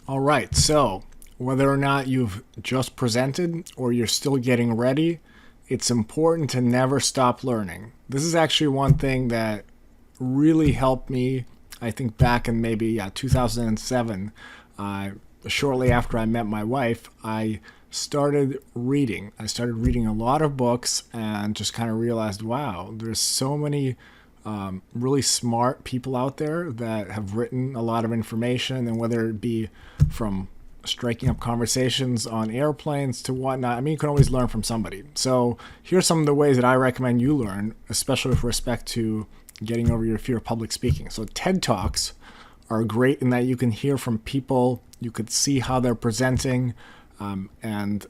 All right, so whether or not you've just presented or you're still getting ready, it's important to never stop learning. This is actually one thing that really helped me, I think back in maybe 2007, shortly after I met my wife, I started reading. I started reading a lot of books and just kind of realized, wow, there's so many really smart people out there that have written a lot of information, and whether it be from striking up conversations on airplanes to whatnot, I mean, you can always learn from somebody. So here's some of the ways that I recommend you learn, especially with respect to getting over your fear of public speaking. So TED Talks are great in that you can hear from people, you could see how they're presenting, and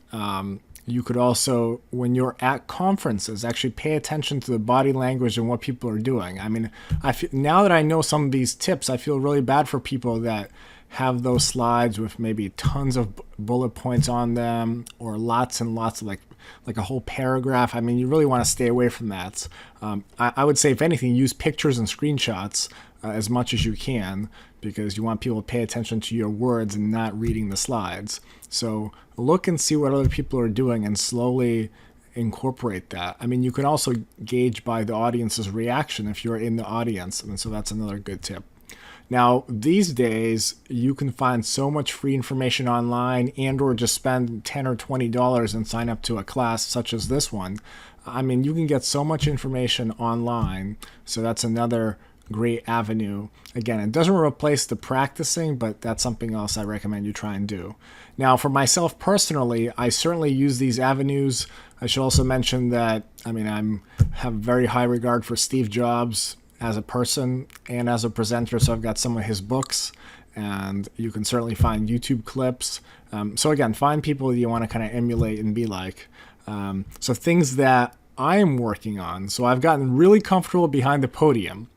you could also, when you're at conferences, actually pay attention to the body language and what people are doing. I mean, now that I know some of these tips, I feel really bad for people that have those slides with maybe tons of bullet points on them or lots and lots of like a whole paragraph. I mean, you really want to stay away from that. I would say, if anything, use pictures and screenshots as much as you can, because you want people to pay attention to your words and not reading the slides. So look and see what other people are doing and slowly incorporate that. I mean, you can also gauge by the audience's reaction if you're in the audience. And so that's another good tip. Now, these days, you can find so much free information online, and or just spend $10 or $20 and sign up to a class such as this one. I mean, you can get so much information online, so that's another great avenue. Again, it doesn't replace the practicing, but that's something else I recommend you try and do. Now, for myself personally, I certainly use these avenues. I should also mention that, I mean, I have very high regard for Steve Jobs as a person and as a presenter, so I've got some of his books, and you can certainly find YouTube clips. So again, find people that you want to kind of emulate and be like. So things that I am working on. So I've gotten really comfortable behind the podium,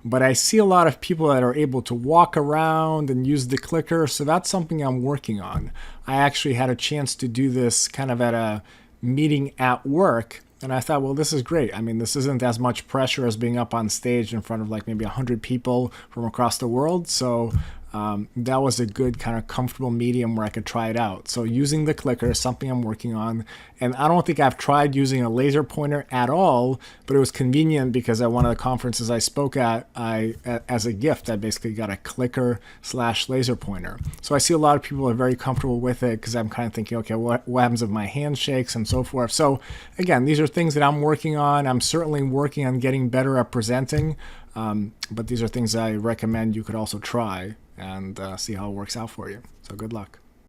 but I see a lot of people that are able to walk around and use the clicker, so that's something I'm working on. I actually had a chance to do this kind of at a meeting at work, and I thought, well, this is great. I mean, this isn't as much pressure as being up on stage in front of like maybe 100 people from across the world. So that was a good kind of comfortable medium where I could try it out. So using the clicker is something I'm working on. And I don't think I've tried using a laser pointer at all, but it was convenient because at one of the conferences I spoke at, as a gift, I basically got a clicker/laser pointer. So I see a lot of people are very comfortable with it because I'm kind of thinking, okay, what happens if my hand shakes and so forth. So again, these are things that I'm working on. I'm certainly working on getting better at presenting, but these are things I recommend you could also try and see how it works out for you. So good luck.